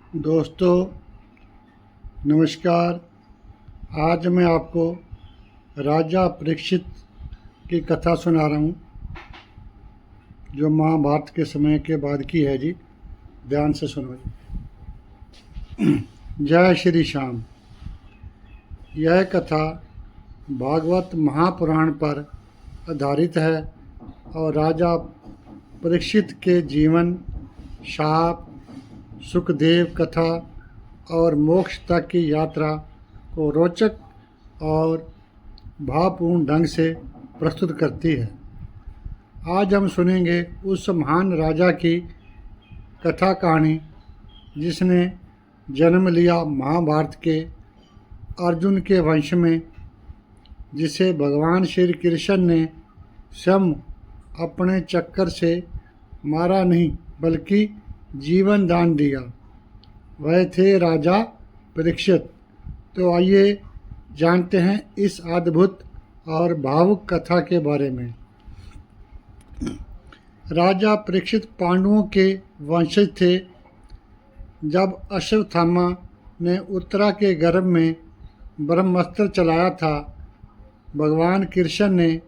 दोस्तों नमस्कार। आज मैं आपको राजा परीक्षित की कथा सुना रहा हूँ, जो महाभारत के समय के बाद की है जी। ध्यान से सुनो जी। जय श्री श्याम। यह कथा भागवत महापुराण पर आधारित है और राजा परीक्षित के जीवन, शाप, सुखदेव कथा और मोक्ष तक की यात्रा को रोचक और भावपूर्ण ढंग से प्रस्तुत करती है। आज हम सुनेंगे उस महान राजा की कथा कहानी जिसने जन्म लिया महाभारत के अर्जुन के वंश में, जिसे भगवान श्री कृष्ण ने स्वयं अपने चक्कर से मारा नहीं बल्कि जीवन दान दिया। वह थे राजा परीक्षित। तो आइए जानते हैं इस अद्भुत और भावुक कथा के बारे में। राजा परीक्षित पांडवों के वंशज थे। जब अश्वत्थामा ने उत्तरा के गर्भ में ब्रह्मास्त्र चलाया था, भगवान कृष्ण ने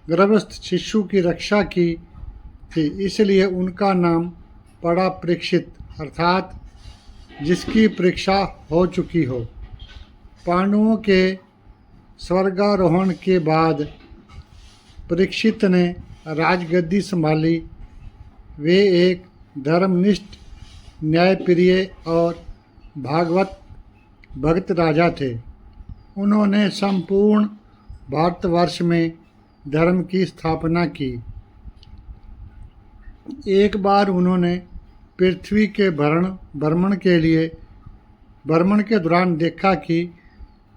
गर्भस्थ शिशु की रक्षा की थी, इसलिए उनका नाम पड़ा परीक्षित, अर्थात जिसकी परीक्षा हो चुकी हो। पांडवों के स्वर्गारोहण के बाद परीक्षित ने राजगद्दी संभाली। वे एक धर्मनिष्ठ, न्यायप्रिय और भागवत भक्त राजा थे। उन्होंने संपूर्ण भारतवर्ष में धर्म की स्थापना की। एक बार उन्होंने पृथ्वी के भ्रमण के दौरान देखा कि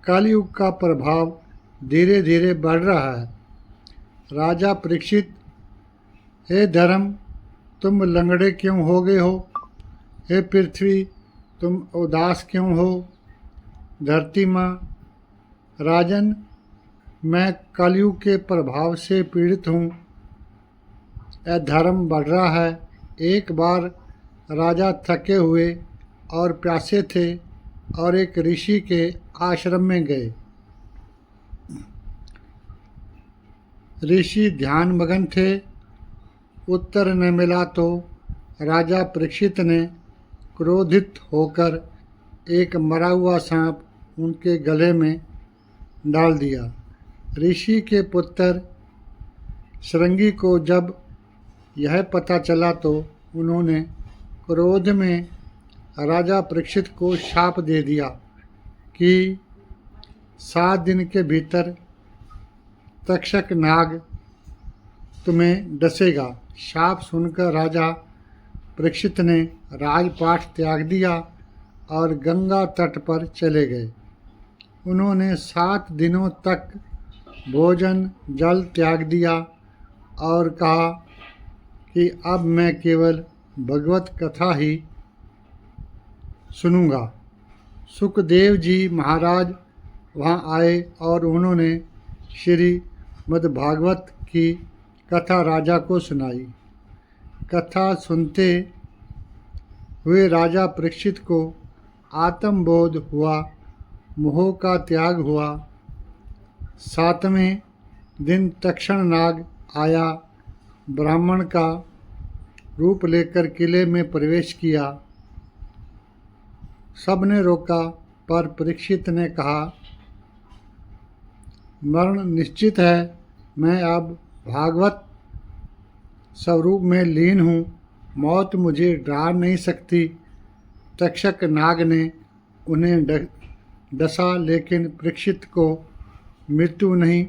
कलयुग का प्रभाव धीरे धीरे बढ़ रहा है। राजा परीक्षित, हे धर्म, तुम लंगड़े क्यों हो गए हो? हे पृथ्वी, तुम उदास क्यों हो? धरती माँ, राजन, मैं कलयुग के प्रभाव से पीड़ित हूँ। अधर्म बढ़ रहा है। एक बार राजा थके हुए और प्यासे थे और एक ऋषि के आश्रम में गए। ऋषि ध्यानमग्न थे। उत्तर न मिला तो राजा परीक्षित ने क्रोधित होकर एक मरा हुआ सांप उनके गले में डाल दिया। ऋषि के पुत्र श्रृंगी को जब यह पता चला तो उन्होंने क्रोध में राजा परीक्षित को शाप दे दिया कि 7 दिन के भीतर तक्षक नाग तुम्हें डसेगा। शाप सुनकर राजा परीक्षित ने राजपाट त्याग दिया और गंगा तट पर चले गए। उन्होंने 7 दिनों तक भोजन जल त्याग दिया और कहा कि अब मैं केवल भगवत कथा ही सुनूंगा। सुखदेव जी महाराज वहाँ आए और उन्होंने श्रीमद्भागवत की कथा राजा को सुनाई। कथा सुनते हुए राजा परीक्षित को आत्मबोध हुआ, मोह का त्याग हुआ। 7वें दिन तक्षण नाग आया, ब्राह्मण का रूप लेकर किले में प्रवेश किया। सबने रोका, पर परीक्षित ने कहा, मरण निश्चित है। मैं अब भागवत स्वरूप में लीन हूँ। मौत मुझे डरा नहीं सकती। तक्षक नाग ने उन्हें डसा, लेकिन परीक्षित को मृत्यु नहीं,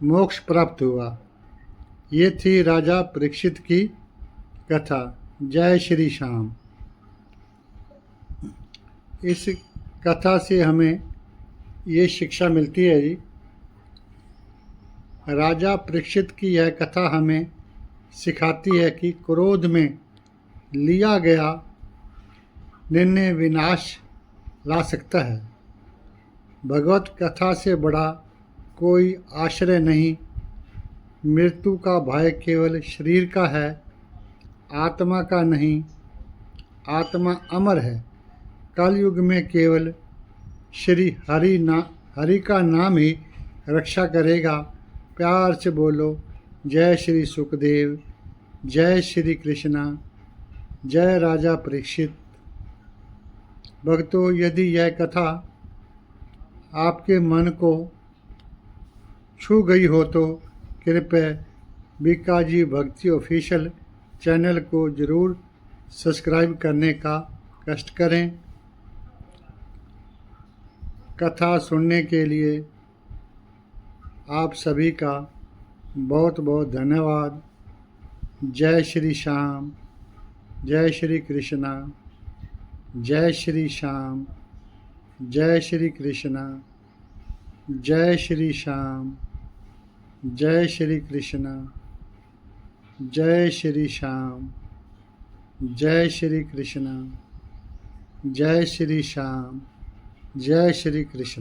मोक्ष प्राप्त हुआ। ये थी राजा परीक्षित की कथा। जय श्री श्याम। इस कथा से हमें ये शिक्षा मिलती है जी। राजा परीक्षित की यह कथा हमें सिखाती है कि क्रोध में लिया गया निर्णय विनाश ला सकता है। भगवत कथा से बड़ा कोई आश्रय नहीं। मृत्यु का भय केवल शरीर का है, आत्मा का नहीं। आत्मा अमर है। कलयुग में केवल श्री हरि का नाम ही रक्षा करेगा। प्यार से बोलो जय श्री सुखदेव, जय श्री कृष्णा, जय राजा परीक्षित। भक्तों, यदि यह कथा आपके मन को छू गई हो तो कृपया बीकाजी भक्ति ऑफिशियल चैनल को ज़रूर सब्सक्राइब करने का कष्ट करें। कथा सुनने के लिए आप सभी का बहुत बहुत धन्यवाद। जय श्री श्याम, जय श्री कृष्णा, जय श्री श्याम, जय श्री कृष्णा, जय श्री श्याम, जय श्री कृष्णा, जय श्री श्याम, जय श्री कृष्णा, जय श्री श्याम, जय श्री कृष्ण।